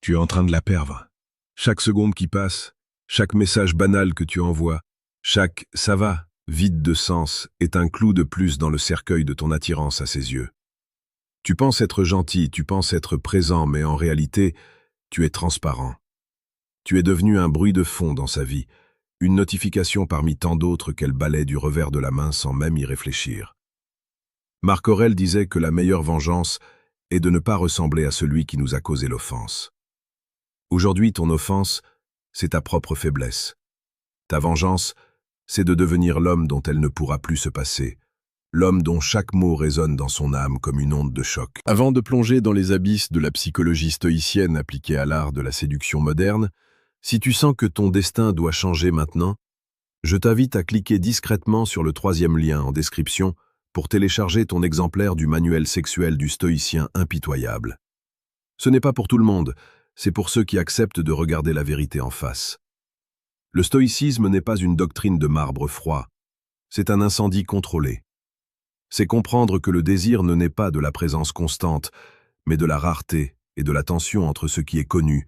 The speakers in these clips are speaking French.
Tu es en train de la perdre. Chaque seconde qui passe, chaque message banal que tu envoies, chaque « ça va » vide de sens est un clou de plus dans le cercueil de ton attirance à ses yeux. Tu penses être gentil, tu penses être présent, mais en réalité, tu es transparent. Tu es devenu un bruit de fond dans sa vie, une notification parmi tant d'autres qu'elle balaie du revers de la main sans même y réfléchir. Marc Aurèle disait que la meilleure vengeance est de ne pas ressembler à celui qui nous a causé l'offense. Aujourd'hui, ton offense, c'est ta propre faiblesse. Ta vengeance, c'est de devenir l'homme dont elle ne pourra plus se passer, l'homme dont chaque mot résonne dans son âme comme une onde de choc. Avant de plonger dans les abysses de la psychologie stoïcienne appliquée à l'art de la séduction moderne, si tu sens que ton destin doit changer maintenant, je t'invite à cliquer discrètement sur le 3e lien en description pour télécharger ton exemplaire du manuel sexuel du stoïcien impitoyable. Ce n'est pas pour tout le monde, c'est pour ceux qui acceptent de regarder la vérité en face. Le stoïcisme n'est pas une doctrine de marbre froid, c'est un incendie contrôlé. C'est comprendre que le désir ne naît pas de la présence constante, mais de la rareté et de la tension entre ce qui est connu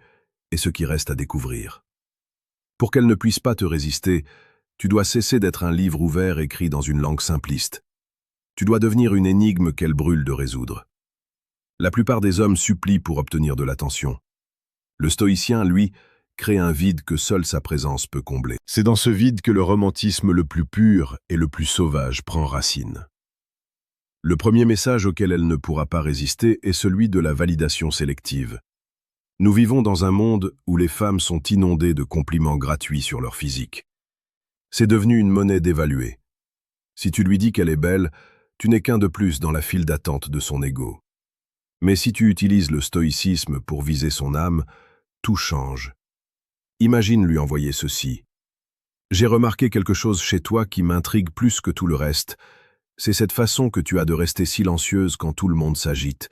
et ce qui reste à découvrir. Pour qu'elle ne puisse pas te résister, tu dois cesser d'être un livre ouvert écrit dans une langue simpliste. Tu dois devenir une énigme qu'elle brûle de résoudre. La plupart des hommes supplient pour obtenir de l'attention. Le stoïcien, lui, crée un vide que seule sa présence peut combler. C'est dans ce vide que le romantisme le plus pur et le plus sauvage prend racine. Le premier message auquel elle ne pourra pas résister est celui de la validation sélective. Nous vivons dans un monde où les femmes sont inondées de compliments gratuits sur leur physique. C'est devenu une monnaie dévaluée. Si tu lui dis qu'elle est belle, tu n'es qu'un de plus dans la file d'attente de son ego. Mais si tu utilises le stoïcisme pour viser son âme, tout change. Imagine lui envoyer ceci. J'ai remarqué quelque chose chez toi qui m'intrigue plus que tout le reste. C'est cette façon que tu as de rester silencieuse quand tout le monde s'agite,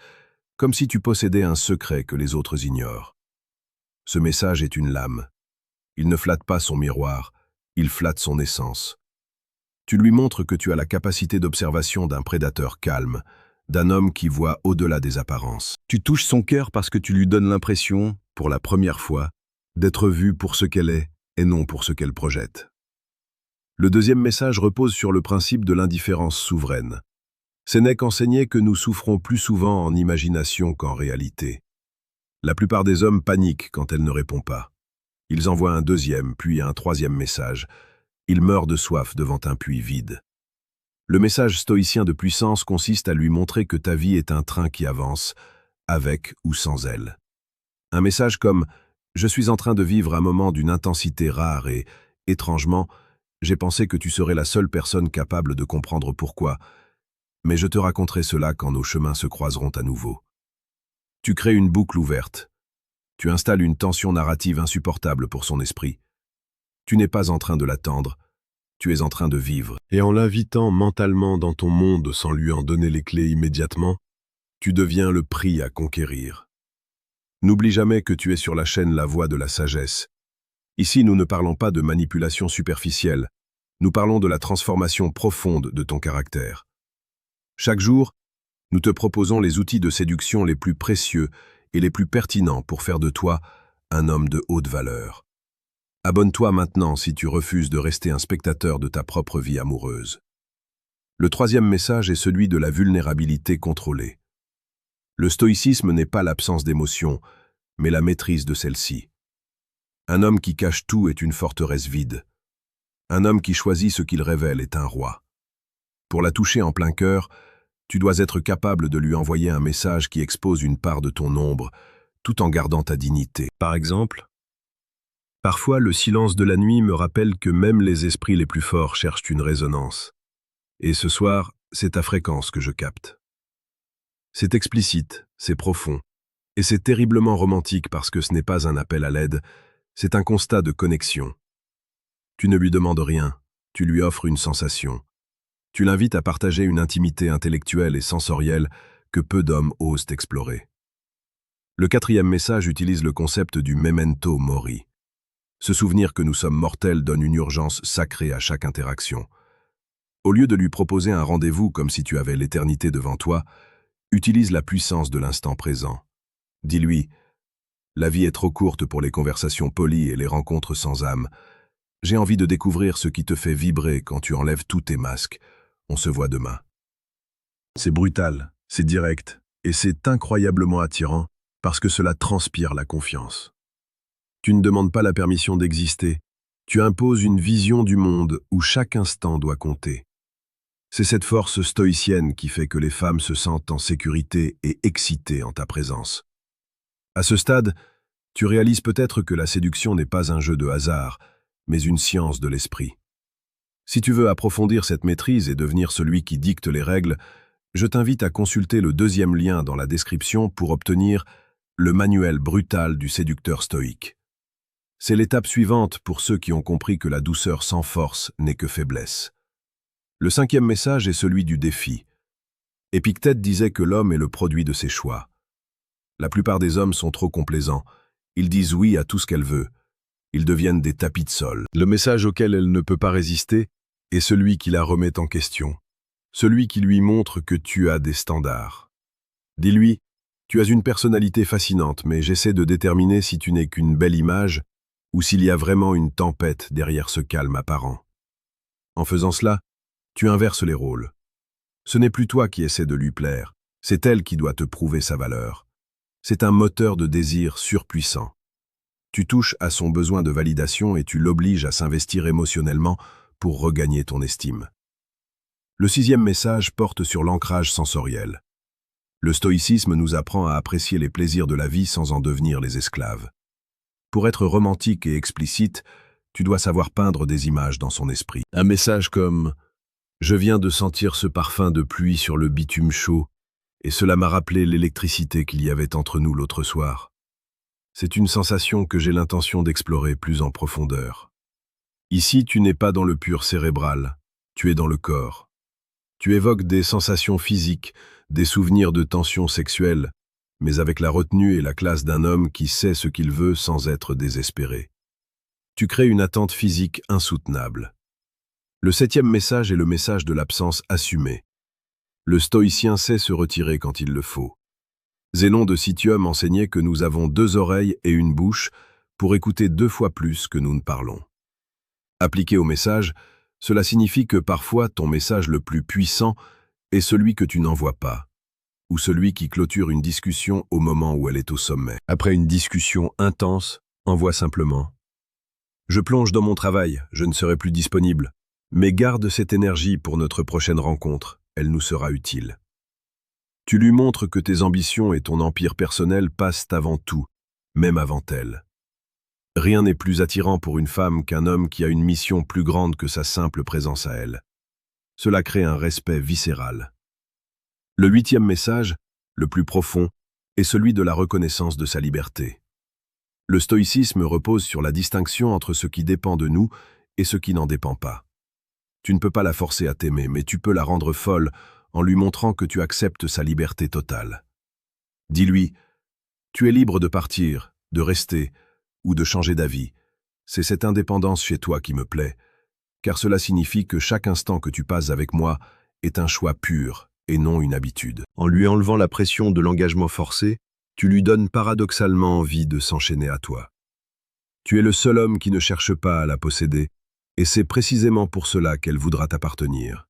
comme si tu possédais un secret que les autres ignorent. Ce message est une lame. Il ne flatte pas son miroir, il flatte son essence. Tu lui montres que tu as la capacité d'observation d'un prédateur calme, d'un homme qui voit au-delà des apparences. Tu touches son cœur parce que tu lui donnes l'impression, pour la première fois, d'être vue pour ce qu'elle est et non pour ce qu'elle projette. Le deuxième message repose sur le principe de l'indifférence souveraine. Sénèque enseignait que nous souffrons plus souvent en imagination qu'en réalité. La plupart des hommes paniquent quand elle ne répond pas. Ils envoient un deuxième, puis un troisième message. Ils meurent de soif devant un puits vide. Le message stoïcien de puissance consiste à lui montrer que ta vie est un train qui avance, avec ou sans elle. Un message comme « Je suis en train de vivre un moment d'une intensité rare et, étrangement, j'ai pensé que tu serais la seule personne capable de comprendre pourquoi, mais je te raconterai cela quand nos chemins se croiseront à nouveau. » Tu crées une boucle ouverte. Tu installes une tension narrative insupportable pour son esprit. Tu n'es pas en train de l'attendre, tu es en train de vivre. Et en l'invitant mentalement dans ton monde sans lui en donner les clés immédiatement, tu deviens le prix à conquérir. N'oublie jamais que tu es sur la chaîne La Voie de la Sagesse. Ici, nous ne parlons pas de manipulation superficielle, nous parlons de la transformation profonde de ton caractère. Chaque jour, nous te proposons les outils de séduction les plus précieux et les plus pertinents pour faire de toi un homme de haute valeur. Abonne-toi maintenant si tu refuses de rester un spectateur de ta propre vie amoureuse. Le troisième message est celui de la vulnérabilité contrôlée. Le stoïcisme n'est pas l'absence d'émotion, mais la maîtrise de celle-ci. Un homme qui cache tout est une forteresse vide. Un homme qui choisit ce qu'il révèle est un roi. Pour la toucher en plein cœur, tu dois être capable de lui envoyer un message qui expose une part de ton ombre, tout en gardant ta dignité. Par exemple, parfois le silence de la nuit me rappelle que même les esprits les plus forts cherchent une résonance. Et ce soir, c'est ta fréquence que je capte. C'est explicite, c'est profond, et c'est terriblement romantique parce que ce n'est pas un appel à l'aide, c'est un constat de connexion. Tu ne lui demandes rien, tu lui offres une sensation. Tu l'invites à partager une intimité intellectuelle et sensorielle que peu d'hommes osent explorer. Le quatrième message utilise le concept du memento mori. Se souvenir que nous sommes mortels donne une urgence sacrée à chaque interaction. Au lieu de lui proposer un rendez-vous comme si tu avais l'éternité devant toi, utilise la puissance de l'instant présent. Dis-lui La vie est trop courte pour les conversations polies et les rencontres sans âme. J'ai envie de découvrir ce qui te fait vibrer quand tu enlèves tous tes masques. On se voit demain. C'est brutal, c'est direct, et c'est incroyablement attirant parce que cela transpire la confiance. Tu ne demandes pas la permission d'exister, tu imposes une vision du monde où chaque instant doit compter. C'est cette force stoïcienne qui fait que les femmes se sentent en sécurité et excitées en ta présence. À ce stade, tu réalises peut-être que la séduction n'est pas un jeu de hasard, mais une science de l'esprit. Si tu veux approfondir cette maîtrise et devenir celui qui dicte les règles, je t'invite à consulter le deuxième lien dans la description pour obtenir le manuel brutal du séducteur stoïque. C'est l'étape suivante pour ceux qui ont compris que la douceur sans force n'est que faiblesse. Le cinquième message est celui du défi. Épictète disait que l'homme est le produit de ses choix. La plupart des hommes sont trop complaisants. Ils disent oui à tout ce qu'elle veut. Ils deviennent des tapis de sol. Le message auquel elle ne peut pas résister est celui qui la remet en question. Celui qui lui montre que tu as des standards. Dis-lui, tu as une personnalité fascinante, mais j'essaie de déterminer si tu n'es qu'une belle image ou s'il y a vraiment une tempête derrière ce calme apparent. En faisant cela, tu inverses les rôles. Ce n'est plus toi qui essaies de lui plaire, c'est elle qui doit te prouver sa valeur. C'est un moteur de désir surpuissant. Tu touches à son besoin de validation et tu l'obliges à s'investir émotionnellement pour regagner ton estime. Le sixième message porte sur l'ancrage sensoriel. Le stoïcisme nous apprend à apprécier les plaisirs de la vie sans en devenir les esclaves. Pour être romantique et explicite, tu dois savoir peindre des images dans son esprit. Un message comme « Je viens de sentir ce parfum de pluie sur le bitume chaud, et cela m'a rappelé l'électricité qu'il y avait entre nous l'autre soir. C'est une sensation que j'ai l'intention d'explorer plus en profondeur. Ici, tu n'es pas dans le pur cérébral, tu es dans le corps. Tu évoques des sensations physiques, des souvenirs de tensions sexuelles, mais avec la retenue et la classe d'un homme qui sait ce qu'il veut sans être désespéré. Tu crées une attente physique insoutenable. Le septième message est le message de l'absence assumée. Le stoïcien sait se retirer quand il le faut. Zénon de Citium enseignait que nous avons 2 oreilles et une bouche pour écouter 2 fois plus que nous ne parlons. Appliqué au message, cela signifie que parfois ton message le plus puissant est celui que tu n'envoies pas, ou celui qui clôture une discussion au moment où elle est au sommet. Après une discussion intense, envoie simplement « Je plonge dans mon travail, je ne serai plus disponible, mais garde cette énergie pour notre prochaine rencontre, elle nous sera utile. » Tu lui montres que tes ambitions et ton empire personnel passent avant tout, même avant elle. Rien n'est plus attirant pour une femme qu'un homme qui a une mission plus grande que sa simple présence à elle. Cela crée un respect viscéral. Le huitième message, le plus profond, est celui de la reconnaissance de sa liberté. Le stoïcisme repose sur la distinction entre ce qui dépend de nous et ce qui n'en dépend pas. Tu ne peux pas la forcer à t'aimer, mais tu peux la rendre folle en lui montrant que tu acceptes sa liberté totale. Dis-lui, tu es libre de partir, de rester, ou de changer d'avis. C'est cette indépendance chez toi qui me plaît, car cela signifie que chaque instant que tu passes avec moi est un choix pur et non une habitude. En lui enlevant la pression de l'engagement forcé, tu lui donnes paradoxalement envie de s'enchaîner à toi. Tu es le seul homme qui ne cherche pas à la posséder, et c'est précisément pour cela qu'elle voudra t'appartenir.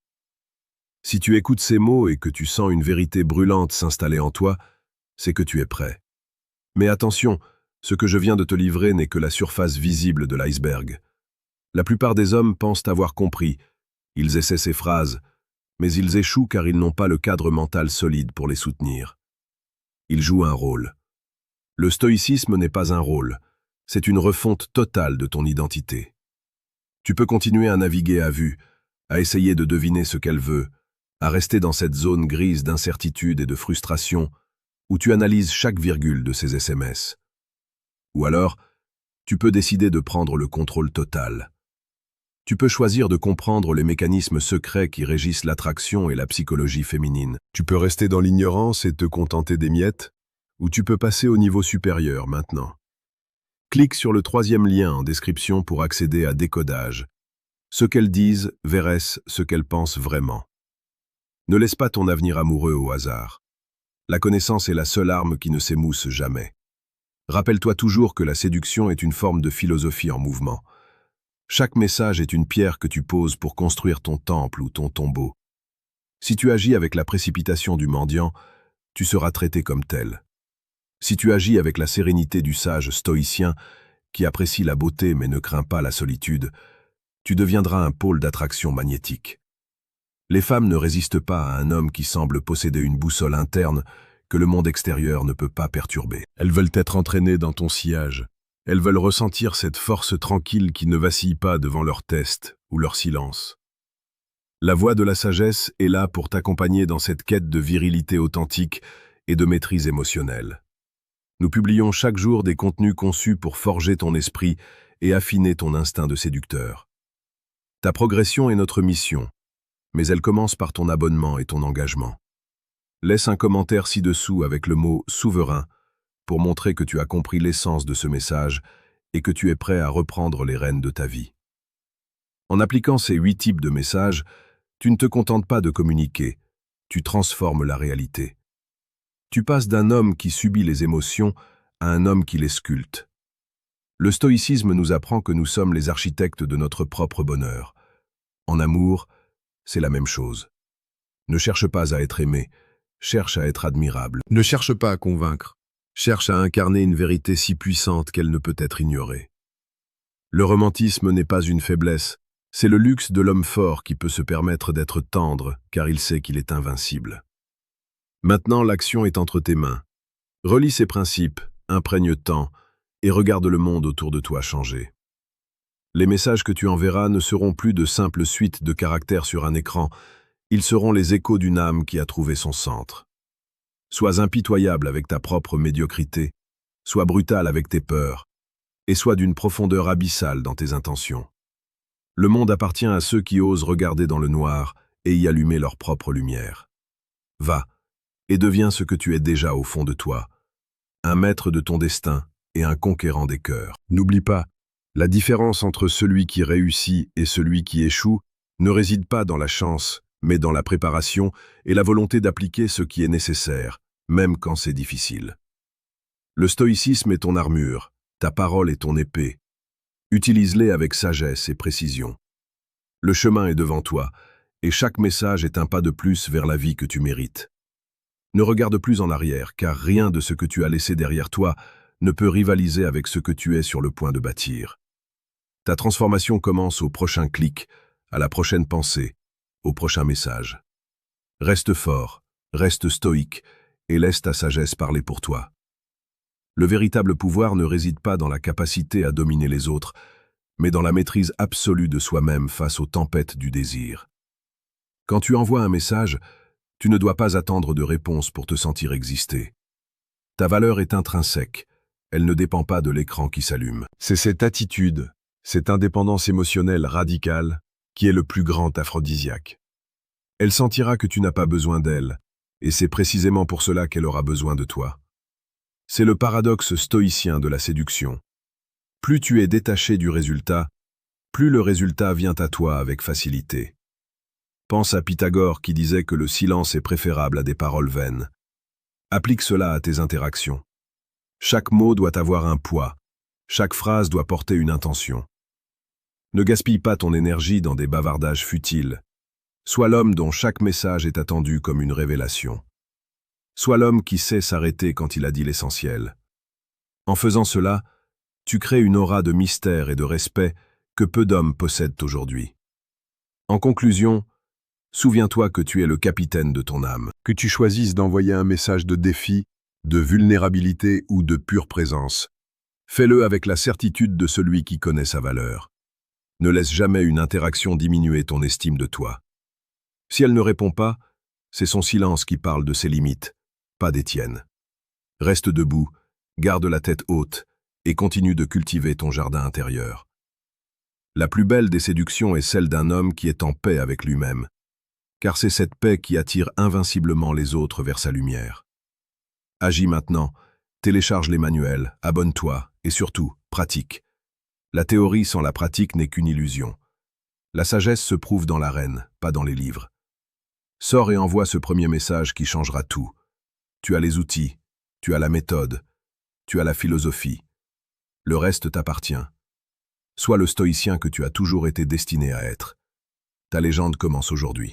Si tu écoutes ces mots et que tu sens une vérité brûlante s'installer en toi, c'est que tu es prêt. Mais attention, ce que je viens de te livrer n'est que la surface visible de l'iceberg. La plupart des hommes pensent avoir compris. Ils essaient ces phrases, mais ils échouent car ils n'ont pas le cadre mental solide pour les soutenir. Ils jouent un rôle. Le stoïcisme n'est pas un rôle, c'est une refonte totale de ton identité. Tu peux continuer à naviguer à vue, à essayer de deviner ce qu'elle veut, à rester dans cette zone grise d'incertitude et de frustration où tu analyses chaque virgule de ses SMS. Ou alors, tu peux décider de prendre le contrôle total. Tu peux choisir de comprendre les mécanismes secrets qui régissent l'attraction et la psychologie féminine. Tu peux rester dans l'ignorance et te contenter des miettes, ou tu peux passer au niveau supérieur maintenant. Clique sur le 3e lien en description pour accéder à Décodage. Ce qu'elles disent verrait ce qu'elles pensent vraiment. Ne laisse pas ton avenir amoureux au hasard. La connaissance est la seule arme qui ne s'émousse jamais. Rappelle-toi toujours que la séduction est une forme de philosophie en mouvement. Chaque message est une pierre que tu poses pour construire ton temple ou ton tombeau. Si tu agis avec la précipitation du mendiant, tu seras traité comme tel. Si tu agis avec la sérénité du sage stoïcien, qui apprécie la beauté mais ne craint pas la solitude, tu deviendras un pôle d'attraction magnétique. Les femmes ne résistent pas à un homme qui semble posséder une boussole interne que le monde extérieur ne peut pas perturber. Elles veulent être entraînées dans ton sillage. Elles veulent ressentir cette force tranquille qui ne vacille pas devant leur test ou leur silence. La voix de la sagesse est là pour t'accompagner dans cette quête de virilité authentique et de maîtrise émotionnelle. Nous publions chaque jour des contenus conçus pour forger ton esprit et affiner ton instinct de séducteur. Ta progression est notre mission, mais elle commence par ton abonnement et ton engagement. Laisse un commentaire ci-dessous avec le mot « souverain » pour montrer que tu as compris l'essence de ce message et que tu es prêt à reprendre les rênes de ta vie. En appliquant ces 8 types de messages, tu ne te contentes pas de communiquer, tu transformes la réalité. Tu passes d'un homme qui subit les émotions à un homme qui les sculpte. Le stoïcisme nous apprend que nous sommes les architectes de notre propre bonheur. En amour, c'est la même chose. Ne cherche pas à être aimé, cherche à être admirable. Ne cherche pas à convaincre, cherche à incarner une vérité si puissante qu'elle ne peut être ignorée. Le romantisme n'est pas une faiblesse, c'est le luxe de l'homme fort qui peut se permettre d'être tendre car il sait qu'il est invincible. Maintenant, l'action est entre tes mains. Relis ces principes, imprègne-t'en et regarde le monde autour de toi changer. Les messages que tu enverras ne seront plus de simples suites de caractères sur un écran, ils seront les échos d'une âme qui a trouvé son centre. Sois impitoyable avec ta propre médiocrité, sois brutal avec tes peurs, et sois d'une profondeur abyssale dans tes intentions. Le monde appartient à ceux qui osent regarder dans le noir et y allumer leur propre lumière. Va, et deviens ce que tu es déjà au fond de toi, un maître de ton destin et un conquérant des cœurs. N'oublie pas, la différence entre celui qui réussit et celui qui échoue ne réside pas dans la chance, mais dans la préparation et la volonté d'appliquer ce qui est nécessaire, même quand c'est difficile. Le stoïcisme est ton armure, ta parole est ton épée. Utilise-les avec sagesse et précision. Le chemin est devant toi, et chaque message est un pas de plus vers la vie que tu mérites. Ne regarde plus en arrière, car rien de ce que tu as laissé derrière toi ne peut rivaliser avec ce que tu es sur le point de bâtir. Ta transformation commence au prochain clic, à la prochaine pensée, au prochain message. Reste fort, reste stoïque, et laisse ta sagesse parler pour toi. Le véritable pouvoir ne réside pas dans la capacité à dominer les autres, mais dans la maîtrise absolue de soi-même face aux tempêtes du désir. Quand tu envoies un message, tu ne dois pas attendre de réponse pour te sentir exister. Ta valeur est intrinsèque, elle ne dépend pas de l'écran qui s'allume. C'est cette attitude, cette indépendance émotionnelle radicale, qui est le plus grand aphrodisiaque. Elle sentira que tu n'as pas besoin d'elle, et c'est précisément pour cela qu'elle aura besoin de toi. C'est le paradoxe stoïcien de la séduction. Plus tu es détaché du résultat, plus le résultat vient à toi avec facilité. Pense à Pythagore qui disait que le silence est préférable à des paroles vaines. Applique cela à tes interactions. Chaque mot doit avoir un poids, chaque phrase doit porter une intention. Ne gaspille pas ton énergie dans des bavardages futiles. Sois l'homme dont chaque message est attendu comme une révélation. Sois l'homme qui sait s'arrêter quand il a dit l'essentiel. En faisant cela, tu crées une aura de mystère et de respect que peu d'hommes possèdent aujourd'hui. En conclusion, souviens-toi que tu es le capitaine de ton âme. Que tu choisisses d'envoyer un message de défi, de vulnérabilité ou de pure présence, fais-le avec la certitude de celui qui connaît sa valeur. Ne laisse jamais une interaction diminuer ton estime de toi. Si elle ne répond pas, c'est son silence qui parle de ses limites, pas des tiennes. Reste debout, garde la tête haute et continue de cultiver ton jardin intérieur. La plus belle des séductions est celle d'un homme qui est en paix avec lui-même, car c'est cette paix qui attire invinciblement les autres vers sa lumière. Agis maintenant, télécharge les manuels, abonne-toi et surtout, pratique. La théorie sans la pratique n'est qu'une illusion. La sagesse se prouve dans l'arène, pas dans les livres. Sors et envoie ce premier message qui changera tout. Tu as les outils, tu as la méthode, tu as la philosophie. Le reste t'appartient. Sois le stoïcien que tu as toujours été destiné à être. Ta légende commence aujourd'hui.